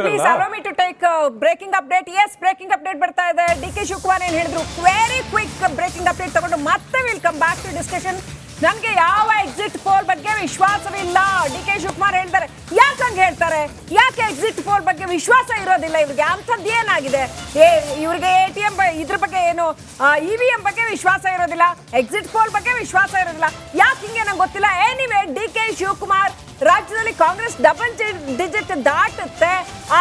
please allow me to take breaking update. Yes, breaking update ಬರ್ತಾ ಇದೆ. ಡಿ.ಕೆ. ಶಿವಕುಮಾರ್ ಏನು ಹೇಳಿದ್ರು, ವೆರಿ ಕ್ವಿಕ್ ಬ್ರೇಕಿಂಗ್ ಅಪ್ಡೇಟ್ ತಗೊಂಡು ಮತ್ತೆ will come back to discussion. ನನಗೆ ಯಾವ ಎಕ್ಸಿಟ್ ಪೋಲ್ ಬಗ್ಗೆ ವಿಶ್ವಾಸವಿಲ್ಲ ಡಿ.ಕೆ. ಶಿವಕುಮಾರ್ ಹೇಳ್ತಾರೆ. ಯಾಕೆ ಹಂಗೆ ಹೇಳ್ತಾರೆ? ಯಾಕೆ ಎಕ್ಸಿಟ್ ಪೋಲ್ ಬಗ್ಗೆ ವಿಶ್ವಾಸ ಇರೋದಿಲ್ಲ ಇವ್ರಿಗೆ? ಅಂಥದ್ದು ಏನಾಗಿದೆ? ಇವ್ರಿಗೆ ATM ಇದ್ರ ಬಗ್ಗೆ ಏನು EVM ಬಗ್ಗೆ ವಿಶ್ವಾಸ ಇರೋದಿಲ್ಲ, ಎಕ್ಸಿಟ್ ಪೋಲ್ ಬಗ್ಗೆ ವಿಶ್ವಾಸ ಇರೋದಿಲ್ಲ. ಯಾಕೆ ಹಿಂಗೆ ನಂಗೆ ಗೊತ್ತಿಲ್ಲ. ಎನಿವೇ, ಡಿ.ಕೆ. ಶಿವಕುಮಾರ್ ರಾಜ್ಯದಲ್ಲಿ ಕಾಂಗ್ರೆಸ್ ಡಬಲ್ ಡಿಜಿಟ್ ದಾಟುತ್ತೆ,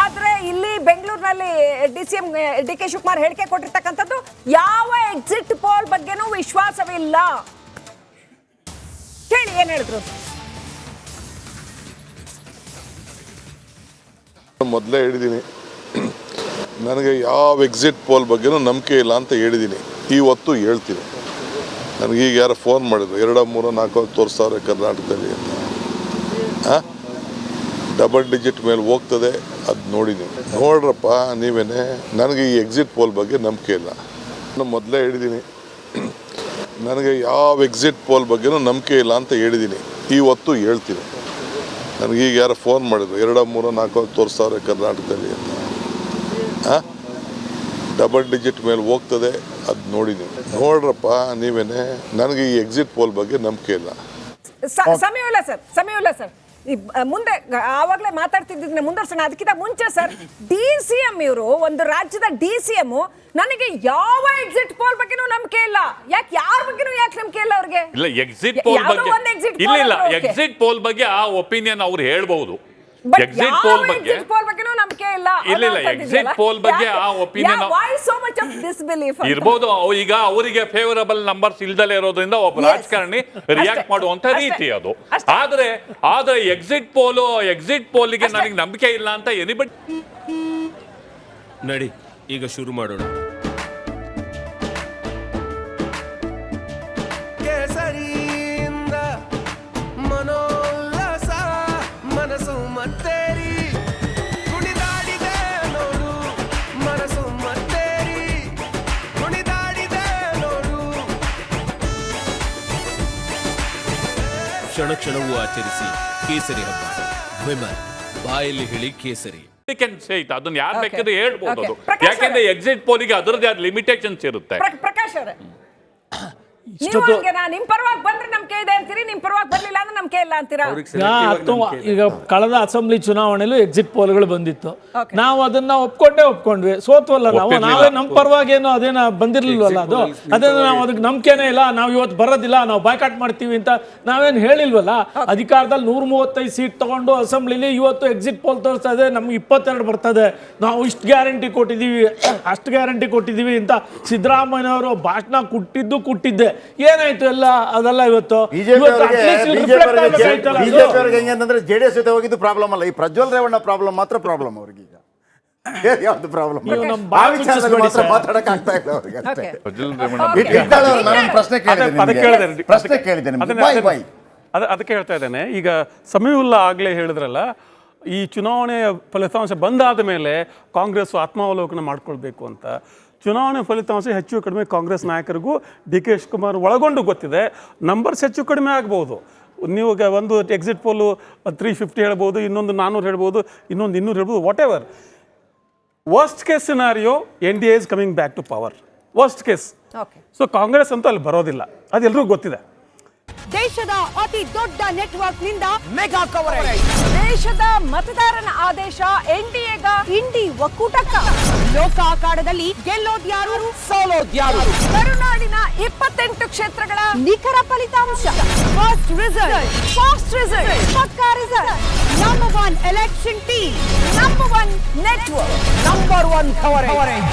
ಆದ್ರೆ ಇಲ್ಲಿ ಬೆಂಗಳೂರಿನಲ್ಲಿ DCM ಡಿ.ಕೆ. ಶಿವಕುಮಾರ್ ಹೇಳಿಕೆ ಕೊಟ್ಟಿರ್ತಕ್ಕಂಥದ್ದು ಯಾವ ಎಕ್ಸಿಟ್ ಪೋಲ್ ಬಗ್ಗೆನೂ ವಿಶ್ವಾಸವಿಲ್ಲ. ಕೇಳಿ ಏನ್ ಹೇಳಿದ್ರು. ಮೊದಲೇ ಹೇಳಿದ್ದೀನಿ, ನನಗೆ ಯಾವ ಎಕ್ಸಿಟ್ ಪೋಲ್ ಬಗ್ಗೆನೂ ನಂಬಿಕೆ ಇಲ್ಲ ಅಂತ ಹೇಳಿದ್ದೀನಿ. ಇವತ್ತು ಹೇಳ್ತೀನಿ. ನನಗೀಗ ಯಾರು ಫೋನ್ ಮಾಡಿದ್ರು, 2, 3, 4 ತೋರಿಸ್ತಾವ್ರೆ ಕರ್ನಾಟಕದಲ್ಲಿ ಅಂತ. ಡಬಲ್ ಡಿಜಿಟ್ ಮೇಲೆ ಹೋಗ್ತದೆ, ಅದು ನೋಡಿ ನೀವು ನೋಡ್ರಪ್ಪ ನೀವೇನೆ. ನನಗೆ ಈ ಎಕ್ಸಿಟ್ ಪೋಲ್ ಬಗ್ಗೆ ನಂಬಿಕೆ ಇಲ್ಲ. ನಾನು ಮೊದಲೇ ಹೇಳಿದ್ದೀನಿ, ನನಗೆ ಯಾವ ಎಕ್ಸಿಟ್ ಪೋಲ್ ಬಗ್ಗೆನೂ ನಂಬಿಕೆ ಇಲ್ಲ ಅಂತ ಹೇಳಿದ್ದೀನಿ. ಇವತ್ತು ಹೇಳ್ತೀನಿ. ನನಗೀಗ ಯಾರು ಫೋನ್ ಮಾಡಿದ್ರು, 2, 3, 4 ತೋರಿಸ್ತಾವ್ರೆ ಕರ್ನಾಟಕದಲ್ಲಿ ಅಂತ. ಡಬಲ್ ಡಿಜಿಟ್ ಮೇಲೆ ಹೋಗ್ತದೆ, ಅದು ನೋಡಿ ನೀವು ನೋಡ್ರಪ್ಪ ನೀವೇನೆ. ನನಗೆ ಈ ಎಕ್ಸಿಟ್ ಪೋಲ್ ಬಗ್ಗೆ ನಂಬಿಕೆ ಇಲ್ಲ. ಸಮಯವಿಲ್ಲ ಸರ್. ಮುಂದೆ ಆವಾಗಲೇ ಮಾತಾಡ್ತಿದ್ದ ಮುಂದುವರ್ಸೋಣ. ಅದಕ್ಕಿಂತ ಮುಂಚೆ ಸರ್, DCM ಇವರು, ಒಂದು ರಾಜ್ಯದ DCM, ನನಗೆ ಯಾವ ಎಕ್ಸಿಟ್ ಪೋಲ್ ಬಗ್ಗೆನೂ ನಂಬಿಕೆ ಇಲ್ಲ. ಯಾಕೆ ಯಾರ ಬಗ್ಗೆನೂ ಯಾಕೆ ನಂಬಿಕೆ ಇಲ್ಲ ಅವ್ರಿಗೆ? ಇಲ್ಲ, ಎಕ್ಸಿಟ್ ಪೋಲ್ ಬಗ್ಗೆ ಇಲ್ಲ. ಎಕ್ಸಿಟ್ ಪೋಲ್ ಬಗ್ಗೆ ಆ ಒಪಿನಿಯನ್ ಅವ್ರು ಹೇಳ್ಬಹುದು. ಎಕ್ಸಿಟ್ ಪೋಲ್ ಬಗ್ಗೆ ನಂಬಿಕೆ ಇಲ್ಲ. ಇಲ್ಲ, ಎಕ್ಸಿಟ್ ಪೋಲ್ ಬಗ್ಗೆ ಆ ಒಪಿನಿಯನ್ ಇರ್ಬೋದು. ಈಗ ಅವರಿಗೆ ಫೇವರಬಲ್ ನಂಬರ್ಸ್ ಇಲ್ದಲೇ ಇರೋದ್ರಿಂದ ಒಬ್ಬ ರಾಜಕಾರಣಿ ರಿಯಾಕ್ಟ್ ಮಾಡುವಂತ ರೀತಿ ಅದು. ಆದ್ರೆ ಎಕ್ಸಿಟ್ ಪೋಲಿಗೆ ನನಗೆ ನಂಬಿಕೆ ಇಲ್ಲ ಅಂತ ಎನಿಬಡಿ. ನಡಿ ಈಗ ಶುರು ಮಾಡೋಣ. ಕ್ಷಣ ಕ್ಷಣವೂ ಆಚರಿಸಿ ಕೇಸರಿ ಹಬ್ಬ. ವಿಮಲ್ ಬಾಯಲ್ಲಿ ಹೇಳಿ ಕೇಸರಿ. ಅದನ್ನ ಯಾರು ಬೇಕಾದ್ರೆ ಹೇಳ್ಬೋದು. ಯಾಕೆಂದ್ರೆ ಎಕ್ಸಿಟ್ ಪೋಲಿಗೆ ಅದರದೇ ಆದ ಲಿಮಿಟೇಷನ್ಸ್ ಇರುತ್ತೆ. ಪ್ರಕಾಶ್ ಅವರೇ, ನಿಮ್ ಪರವಾಗಿ ಬಂದ್ರೆ ನಂಬಿಕೆ ಇದೆ ಅಂತೀರಿ, ನಿಮ್ ಪರವಾಗಿ ಬರ್ಲಿಲ್ಲ ಅಂದ್ರೆ ನಂಬಿಕೆ ಇಲ್ಲ ಅಂತೀರಾ? ಈಗ ಕಳೆದ ಅಸೆಂಬ್ಲಿ ಚುನಾವಣೆಯಲ್ಲೂ ಎಕ್ಸಿಟ್ ಪೋಲ್ಗಳು ಬಂದಿತ್ತು. ನಾವು ಅದನ್ನ ಒಪ್ಕೊಂಡ್ವಿ, ಸೋತ್ವಲ್ಲ ನಾವೇ ನಮ್ಮ ಪರವಾಗಿ ಏನು ಅದೇನ ಬಂದಿರ್ಲಿಲ್ವಲ್ಲ. ಅದೇನು ನಾವು ಅದಕ್ಕೆ ನಂಬಿಕೆನೇ ಇಲ್ಲ, ನಾವು ಇವತ್ತು ಬರೋದಿಲ್ಲ, ನಾವು ಬಾಯ್ಕಾಟ್ ಮಾಡ್ತೀವಿ ಅಂತ ನಾವೇನು ಹೇಳಿಲ್ವಲ್ಲ. ಅಧಿಕಾರದಲ್ಲಿ 135 ಸೀಟ್ ತಗೊಂಡು ಅಸೆಂಬ್ಲಿಲಿ ಇವತ್ತು ಎಕ್ಸಿಟ್ ಪೋಲ್ ತೋರಿಸ್ತಾ ಇದೆ ನಮ್ಗೆ 22 ಬರ್ತದೆ, ನಾವು ಇಷ್ಟು ಗ್ಯಾರಂಟಿ ಕೊಟ್ಟಿದ್ದೀವಿ, ಅಷ್ಟು ಗ್ಯಾರಂಟಿ ಕೊಟ್ಟಿದ್ದೀವಿ ಅಂತ ಸಿದ್ದರಾಮಯ್ಯನವರು ಭಾಷಣ ಕೊಟ್ಟಿದ್ದೆ. ಏನಾಯ್ತು ಎಲ್ಲ ಅದೆಲ್ಲ ಇವತ್ತು ಬಿಜೆಪಿ ಹೆಂಗಂದ್ರೆ JDS ಜೊತೆ ಹೋಗಿದ್ದು ಪ್ರಾಬ್ಲಮ್ ಅಲ್ಲ, ಈ ಪ್ರಜ್ವಲ್ ರೇವಣ್ಣ ಪ್ರಾಬ್ಲಮ್ ಮಾತ್ರ ಪ್ರಾಬ್ಲಮ್ ಅವ್ರಿಗೆ. ಈಗ ಯಾವ್ದು ಪ್ರಾಬ್ಲಮ್ ಮಾತಾಡಕ್ ಆಗ್ತಾ ಇಲ್ಲ ಅವ್ರಿಗೆ. ಪ್ರಶ್ನೆ ಕೇಳಿದ್ದೇನೆ ಅದಕ್ಕೆ ಹೇಳ್ತಾ ಇದ್ದೇನೆ. ಈಗ ಸಮೀವುಲ್ಲಾ ಆಗ್ಲೇ ಹೇಳಿದ್ರಲ್ಲ, ಈ ಚುನಾವಣೆಯ ಫಲಿತಾಂಶ ಬಂದಾದ ಮೇಲೆ ಕಾಂಗ್ರೆಸ್ ಆತ್ಮಾವಲೋಕನ ಮಾಡ್ಕೊಳ್ಬೇಕು ಅಂತ. ಚುನಾವಣೆ ಫಲಿತಾಂಶ ಹೆಚ್ಚು ಕಡಿಮೆ ಕಾಂಗ್ರೆಸ್ ನಾಯಕರಿಗೂ ಡಿ.ಕೆ. ಶಿವಕುಮಾರ್ ಒಳಗೊಂಡು ಗೊತ್ತಿದೆ. ನಂಬರ್ಸ್ ಹೆಚ್ಚು ಕಡಿಮೆ ಆಗ್ಬೋದು. ನೀವು ಒಂದು ಎಕ್ಸಿಟ್ ಪೋಲು 350 ಹೇಳ್ಬೋದು, ಇನ್ನೊಂದು 400 ಹೇಳ್ಬೋದು, ಇನ್ನೊಂದು 200 ಹೇಳ್ಬೋದು, whatever. Worst case scenario NDA is coming back to power. Worst case. So Congress ಅಂತೂ ಅಲ್ಲಿ ಬರೋದಿಲ್ಲ, ಅದೆಲ್ಲರಿಗೂ ಗೊತ್ತಿದೆ. ದೇಶದ ಅತಿ ದೊಡ್ಡ ನೆಟ್ವರ್ಕ್ ನಿಂದ ಮೆಗಾ ಕವರೇಜ್. ದೇಶದ ಮತದಾರನ ಆದೇಶ NDAಗ ಇಂಡಿ ಒಕ್ಕೂಟಕ್ಕ. ಲೋಕ ಅಖಾಡದಲ್ಲಿ ಗೆಲ್ಲೋದ್ಯಾರು, ಸೋಲೋದ್ಯಾರು. ಕರುನಾಡಿನ 28 ಕ್ಷೇತ್ರಗಳ ನಿಖರ ಫಲಿತಾಂಶ. ಫಾಸ್ಟ್ ರಿಸಲ್ಟ್, ಪಕ್ಕಾ result. Number 1 election team, number 1 network, number 1 coverage.